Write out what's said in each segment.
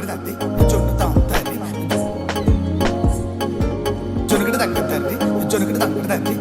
తట్టి జొన్నుతాం తల్లి జొనుకటి తక్క తల్లి జొనుకటి తక్క తల్లి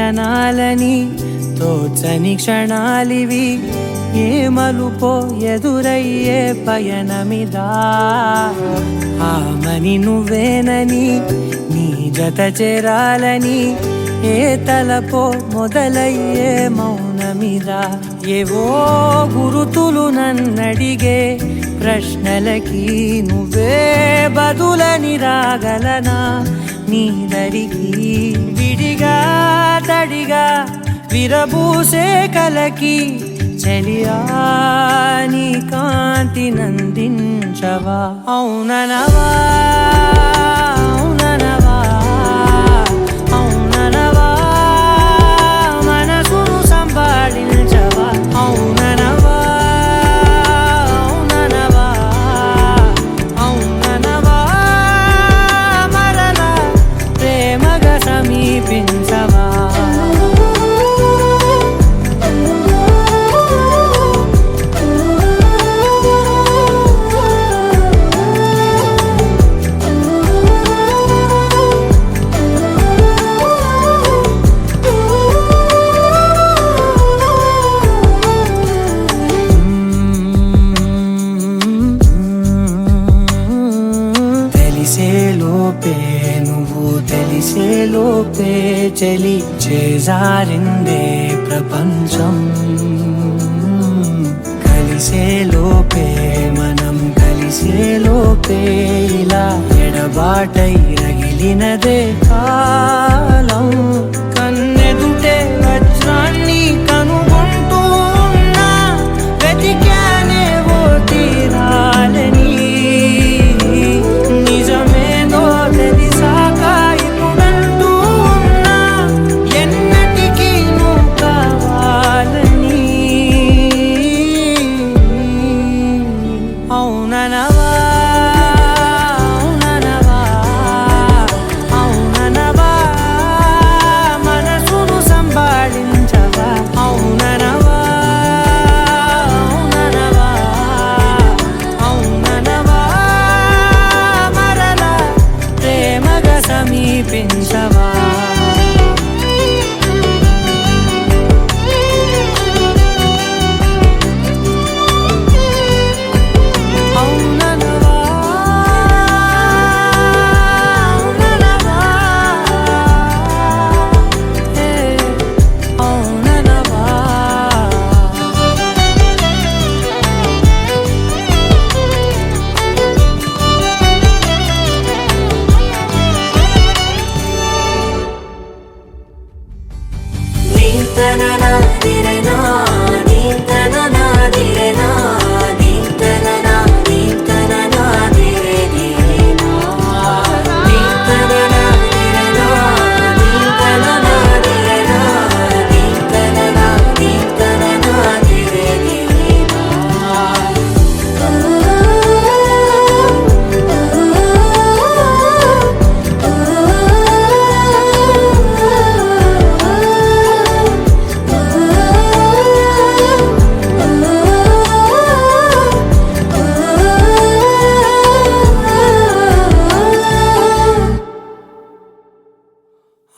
అనాలని తోచని క్షణాలివి ఏ మలుపో ఎదురయ్యే పయనమిదా ఆమని నువ్వేనని నీ జత చేరాలని ఏ తలపో మొదలయ్యే మౌనమిదా ఏవో గురుతులు నన్నడిగే ప్రశ్నలకి నువ్వే బదులని రాగలనా నీ దరికి విడిగా తడిగా విరబూసే కలకి చలియా నీ కాంతి నందించవా అవుననవా అవుననవా అవుననవా మనసును సంభాళించవా అవుననవా అవుననవా అవుననవా మరలా ప్రేమగా సమీపించవా తెలిసేలోపే చలి చేజారిందే ప్రపంచం కలిసేలోపే మనం కలిసేలోపే ఇలా ఎడబాటై రగిలినదే కాలం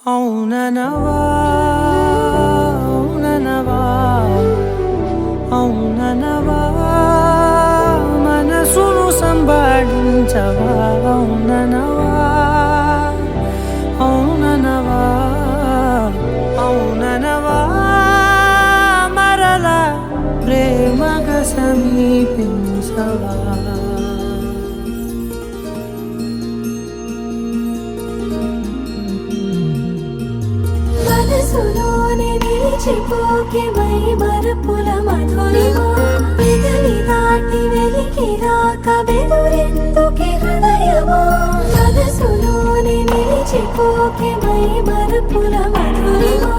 అవుననవా అవుననవా అవుననవా మనసును సంబాడించవా అవుననవా అవుననవా అవుననవా మరల ప్రేమగా సమీపించవా మనసులోనే నిలిచిపోకే మై మరపుల మధురిమా పెదవి దాటి వెలికి రాక బెదురెందుకే హృదయమా మనసులోనే నిలిచిపోకే మై మరపుల మధురిమా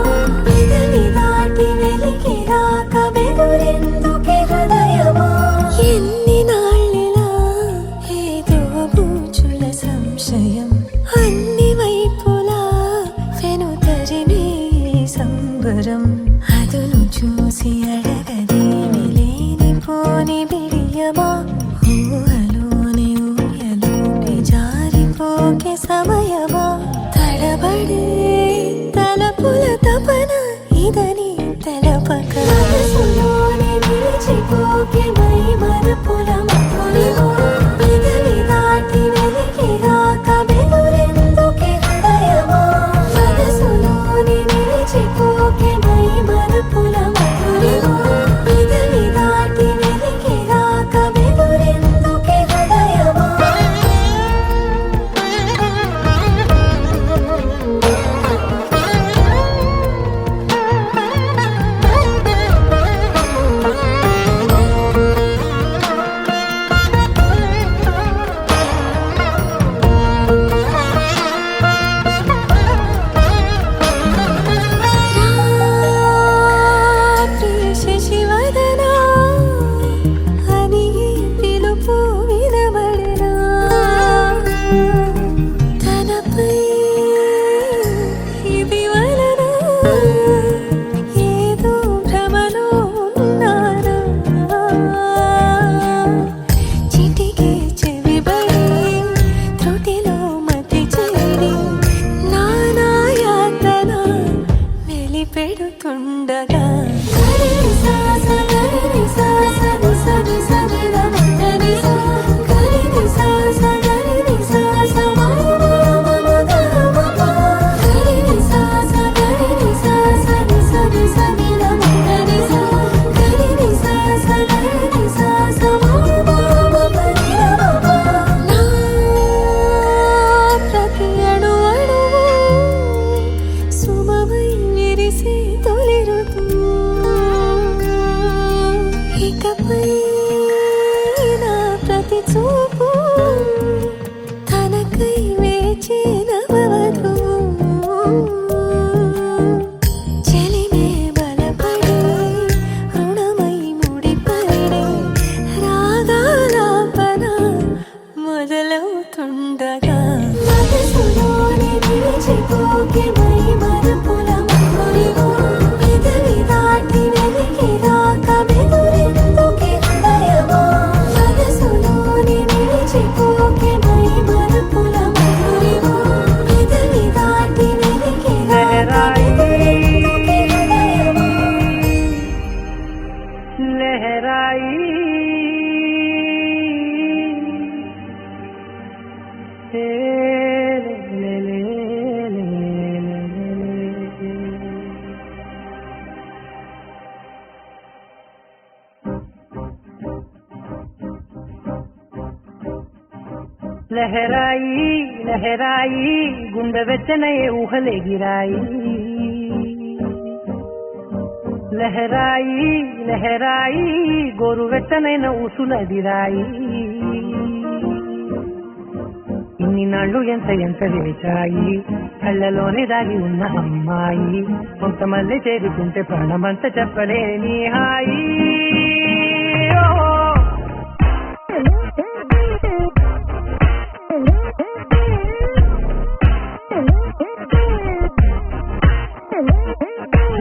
పెదవి దాటి వెలికి రాక బెదురెందుకే హృదయమా ఎన్ని నాళ్ళిలా ఏదో బూచుల సంశయం అన్ని వైపులా వెనుతరినే సంబరం అదును చూసి అడగదేమి లేనిపోని బిడియమా ఊహలోని ఊయలోకి జారిపోకే సమయమా తడబడే తలపుల తపన ఇదని తెలపక మనసులోనే నిలిచిపోకే మై మరపుల మధురిమా పెదవి దాటి వెలికి రాక బెదురెందుకే హృదయమా మనసులోనే నిలిచిపోకే మై మరపుల మధురిమా పెదవి దాటి వెలికి రాక బెదురెందుకే హృదయమా శశివదనా అని పిలుపు వినబడనా తనపై ఇది వలన ఏదో భ్రమలో ఉన్నానా చిటికే చెవిబడి త్రుటిలో మతి చేరి నానా యాతన వెలిపెడుతుండగా ప్రతి అణు అణువు సుమమై విరిసే తొలి ఋతువు ఇకపై నా ప్రతి చూపు తనకై వేచి నవవధువు చెలిమే బలపడి రుణమై ముడిపడి రాగాలాపన మొదలవుతుండగా మనసులోనే నిలిచిపోకే మై మరపుల మధురిమా పెదవి దాటి వెలికి రాక బెదురెందుకే హృదయమా మనసులోనే నిలిచిపోకే మై మరపుల మధురిమా పెదవి దాటి వెలికి రాక బెదురెందుకే హృదయమా लहराई ले ले ले ले లహరాయి లహరాయి గుండె వెచ్చనయే ఊహలే గిరాయి లహరాయి లహరాయి గోరువెచ్చనైన ఊసులదిరాయి ఇన్ని నాళ్ళు ఎంత ఎంత వేచాయి కళ్ళలోనే దాగి ఉన్న అమ్మాయి కొంతమంది చేరుకుంటే ప్రాణమంత చెప్పలేని హాయి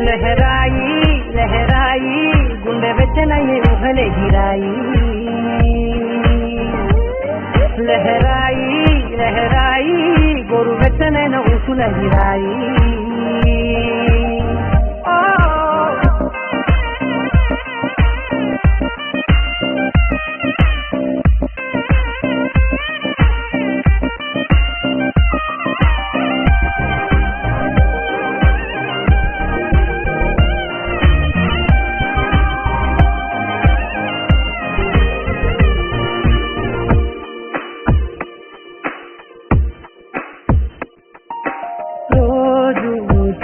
లహరాయి లహరాయి గుండె వెచ్చనయ్యే ఊహలే గిరాయి లహరాయి లహరాయి గోరు వెచ్చనైన ఊసుల గిరాయి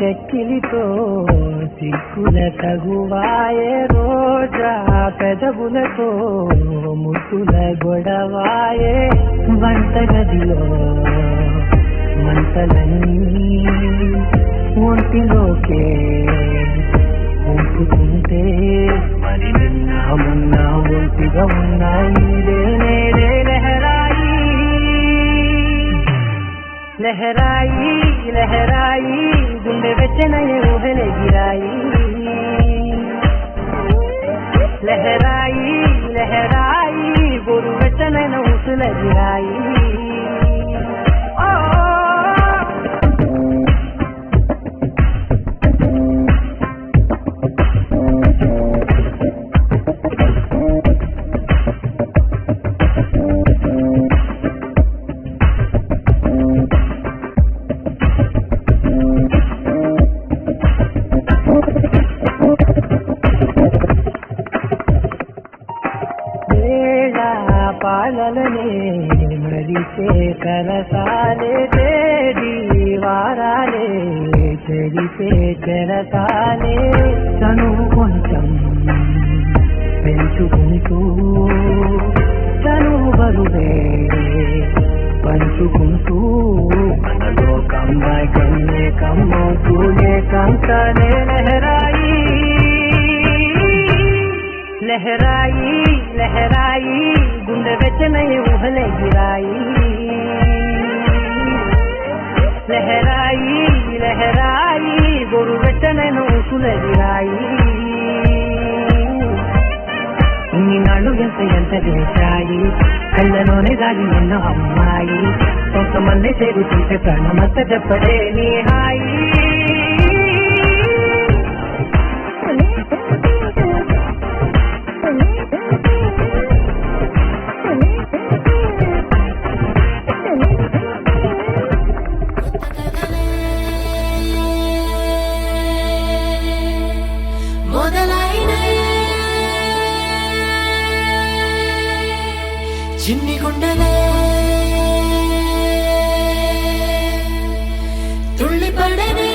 చెక్కిలితో సిక్కుల తగువాయే రోజా పెదవులతో ముట్టుల గొడవాయే వంటగదిలో మంటలన్నీ ఒంటిలోకే ఉంపుతుంటే మరి నిన్న మొన్న ఒంటిగా ఉన్నాయి నేడే లహరాయి లహరాయి లహరాయి గుండె వెచ్చనయ్యే ఊహలే గిరాయి లహరాయి లహరాయి గోరు వెచ్చనైన ఊసుల గిరాయి పాలనే మరిచే కరసాలే తేడి వారాలే చెడిపే చెరసాలే తను కొంచెం పెంచుకుంటూ తను బరువే పంచుకుంటూ మనలో కమ్మాయి కన్నే కమ్మవుతూనే కంతనే లహరాయి లహరాయి లహరాయి గుండె వెచ్చనయ్యే ఊహలే గిరాయి లహరాయి లహరాయి గోరు వెచ్చనైన ఊసుల గిరాయి ఇన్ని నాళ్ళు ఎంత ఎంత చేశాయి కళ్ళలోనే దాగి ఉన్న అమ్మాయి కొంతమంది చేరుతుంటే ప్రాణమంత చెప్పలేని హాయి చిన్ని గుండెలే తుళ్ళి పడనే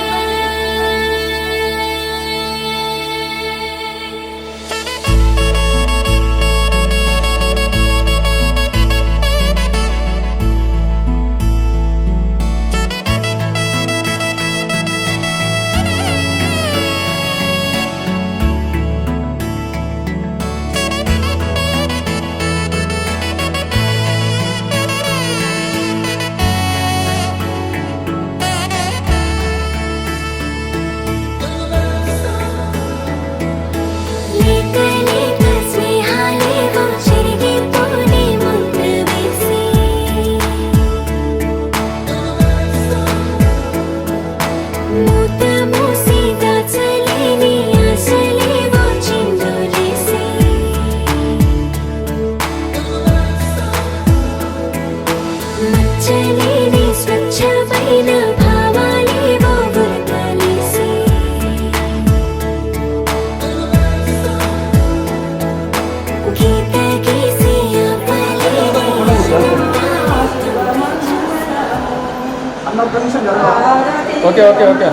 ఓకే ఓకే ఓకే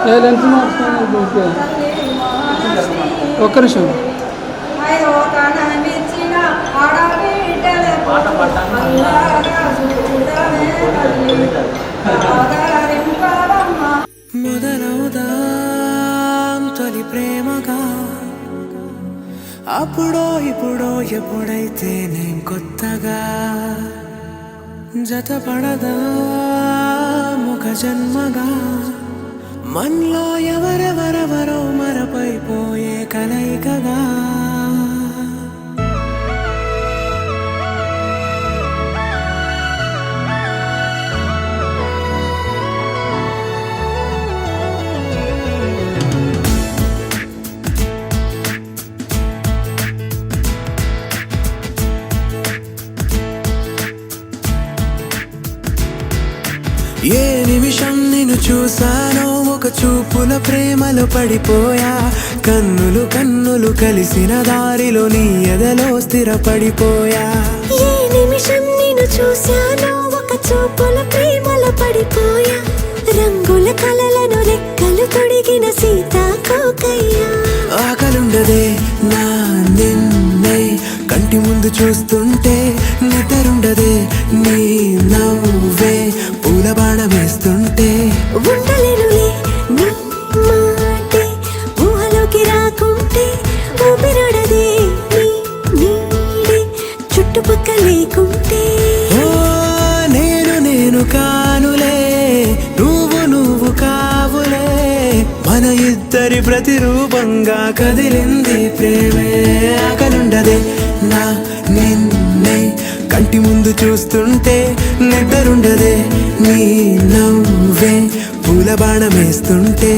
ఏ లెన్స్ మార్చుకోండి ఓకే ఒక్క నిమిషం. మొదలవుదాం తొలి ప్రేమగా, అప్పుడో ఇప్పుడో ఎప్పుడైతే నేను కొత్తగా జతపడదా ఒక జన్మగా, మనలో ఎవరెవరెవరో మరపైపోయే కలయికగా. ఏ నిమిషం నిన్ను చూసానో ఒక చూపుల ప్రేమలో పడిపోయా, కన్నులు కన్నులు కలిసిన దారిలో నీ ఎదలో స్థిరపడిపోయా. ఏ నిమిషం నిన్ను చూశానో ఒక చూపుల ప్రేమలో పడిపోయా, రంగుల కలలను రెక్కలు తొడిగిన సీతాకోకయ్యా. ఆకలుండదే నా నిన్నే కంటి ముందు చూస్తుంటే, నిద్రుండదే నీ నవ్వే పూల బాణం వేస్తుంటే. ఉండలేనులే నీ మాటే ఊహలోకి రాకుంటే, ఊపిరాడదే నీ నీడే చుట్టుపక్కల లేకుంటే. ఓ నేను కానులే, నువ్వు కావులే, మన ఇద్దరి ప్రతిరూపంగా కదిలింది ప్రేమే. ఆకలుండదే నా నిన్నే కంటి ముందు చూస్తుంటే, నిద్రుండదే నీ నవ్వే పూల బాణం వేస్తుంటే.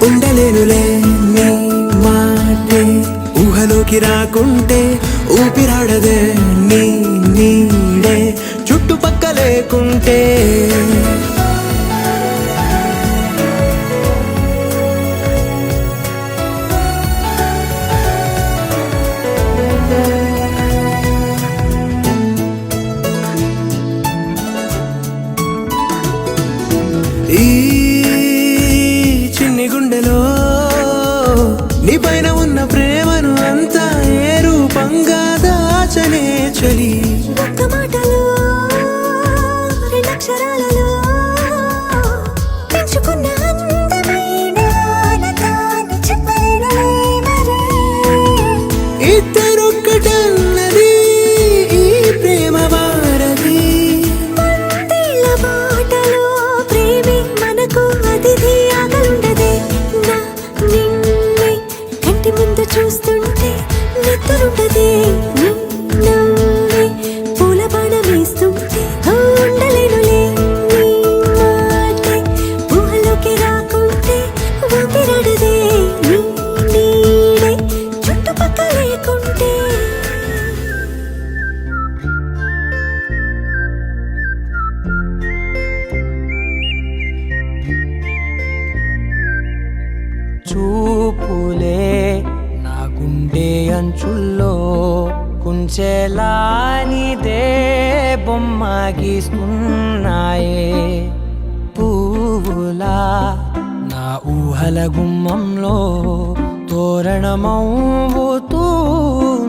ఉండలేనులే నీ మాటే ఊహలోకి రాకుంటే, ఊపిరాడదే నీ నీడే చుట్టుపక్క లేకుంటే. ఈ చిన్ని గుండెలో నీ పైన ఉన్న ప్రేమను అంతా ఏ రూపంగా దాచనే చలి. ఒక్క మాటలో రెండక్షరాలలో పెంచుకున్న అందమైన ఆనందాన్ని చెప్పలేనులే మరి. ఇద్దరొక్కటన్నది ఈ ప్రేమ వారది. వందేళ్ల బాటలో ప్రేమే మనకు అతిథి. ఆగలుండదే నా నిన్నే కంటి ముందు చూస్తుంటే, నిద్రుండదే నీ నవ్వే పూల బాణం వేస్తుంటే. ఉండలేనులే నీ మాటే ఊహలోకి రాకుంటే, ఊపిరాడదే నీ నీడే చుట్టుపక్కల లేకుంటే. చూపులే నా గుండె అంచుల్లో కుంచెలా నీదే బొమ్మ గీస్తున్నాయే. పువ్వులా నా ఊహల గుమ్మంలో తోరణమవుతూ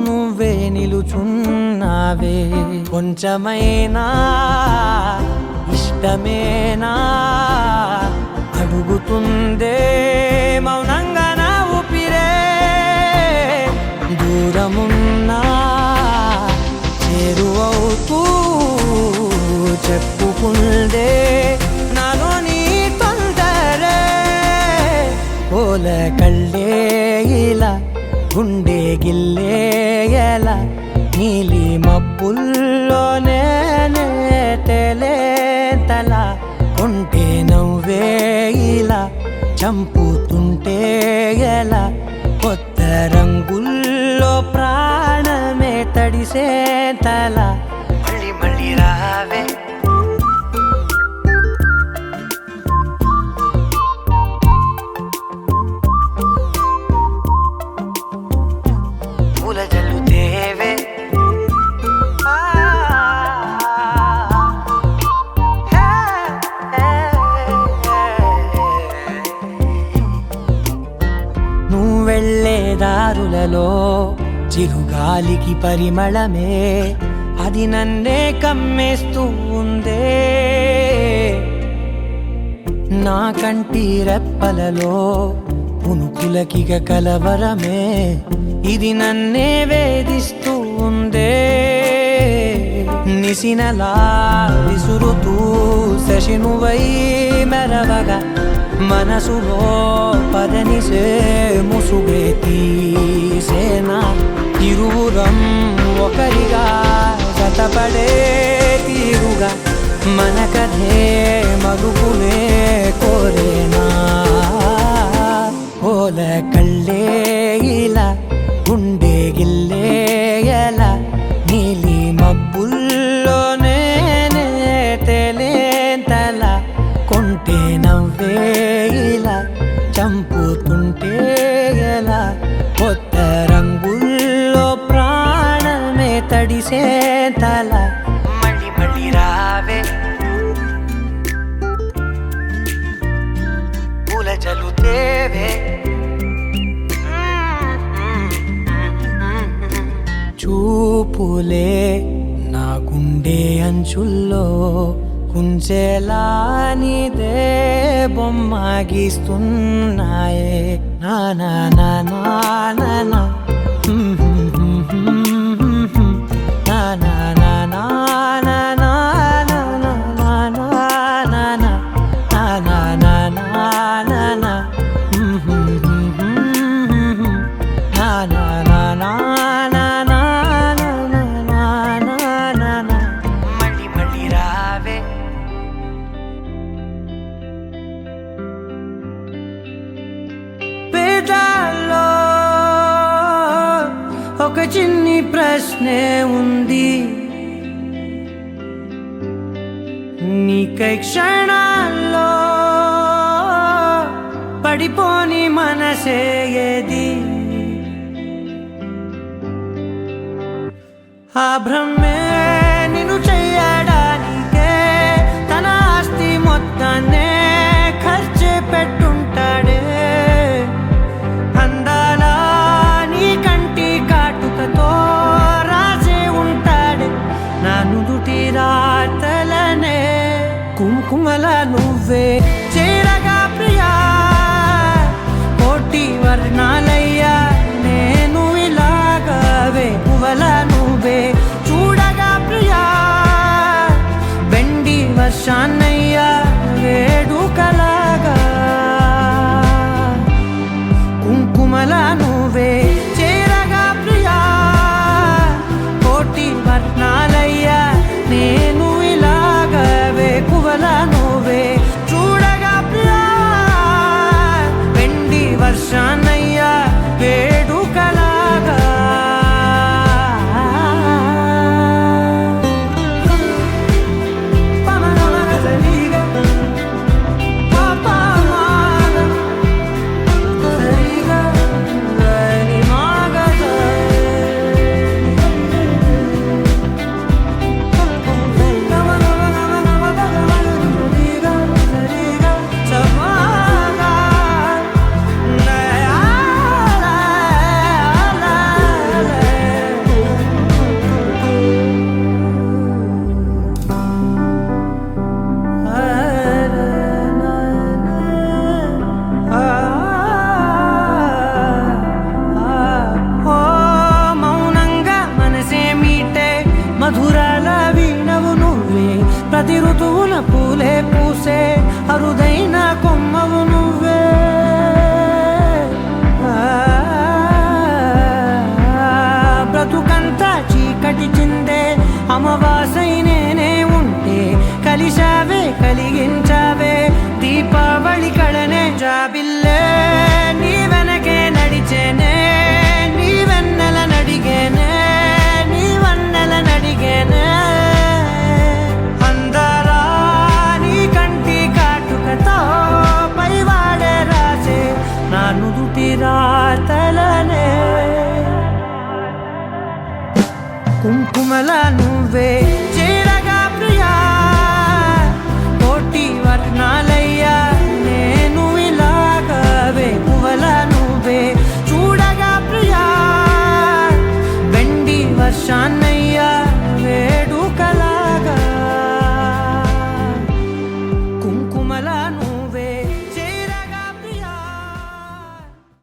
నువ్వే నిలుచున్నావే. కొంచెమైనా ఇష్టమేనా అడుగుతుందే మౌనంగా నా ఊపిరే. దూరమున్నా చేరువవుతూ చెప్పుకుందే నాలో నీ తొందరే. పోల కళ్ళే ఇలా గుండె గిల్లే ఎలా, నీలి మబ్బుల్లోనే తేలేంతల. కొంటే నవ్వే ఇలా చంపుతుంటే ఎలా, కొత్త రంగుల్లో ప్రాణమే తడిసే తల. మళ్ళీ మళ్ళీ రావే పూల జల్లు దేవే. నువ్వు వెళ్ళే దారులలో చిరుగాలికి పరిమళమే అది నన్నే కమ్మేస్తూ ఉందే నా కంటి రెప్పలలో పునుకులకిగ కలవరమే ఇది నన్నే వేధిస్తూ ఉందే నిసినలా విసురుతూ శశినువై మెరవగా మనసులో పదనిసే ముసుగే తీసేనా ఇరువురం ఒకరిగా జతపడే తీరుగా మన కథే మరుపునే కోరేనా ఓల కళ్ళే ఇలా గుండె గిల్లే ఎలా నీలి మబ్బుల్లోనే తేలేంతల కొంటే నవ్వే ఇలా చంపుతుంటే ఎలా కొత్త రంగుల్లో ప్రాణమే తడిసే తల మళ్ళీ మళ్ళీ రావే పూల చల్లుతేవే చూపులే నా గుండె అంచుల్లో కుంచెలా నీదే బొమ్మ గీస్తున్నాయే నా నా నా నా నా నా నా నా నా నా నా నా నా మళ్ళీ మళ్ళీ రావే పేదాల్లో ఒక చిన్ని ప్రశ్నే ఉంది నీకై క్షణాల్లో పడిపోని మనసే ఏది ఆ భ్రమే నిన్ను చెయ్యడానికే తన ఆస్తి మొత్తాన్నే ఖర్చు పెట్టుంటాడే అందాల నీ కంటి కాటుకతో రాసే ఉంటాడే నా నుదుటి రాతలనే కుంకుమల నువ్వే చేరగా ప్రియా కోటి వర్ణాలయ్యా నేను ఇలాగవే పువ్వల నువ్వే చూడగా ప్రియా వెండి వర్షాన్నయ్యా వేడుకలాగా కుంకుమల నువ్వే చేరగా ప్రియా కోటి వర్ణాలయ్యా నేను ఇలాగవే పువ్వల నువ్వే చూడగా ప్రియా వెండి వర్షాన్నయ్యా వేడుకలాగా మధురాల వీణవు నువ్వే ప్రతి ఋతువున పూలే పూసే అరుదైన కొమ్మవు నువ్వే బ్రతుకంతా చీకటి చిందే అమావాసై నేనే ఉంటే కలిశావే కలిగించావే దీపావళి కళనే జాబిల్లే నీ వెనకే నడిచేనే నీ వెన్నెల నడిగేనే నీ వన్నెల నడిగేనే అందరా నీ కంటి కాటుకతో పైవాడే రాసే నా నుదుటి రాతలనే కుంకుమల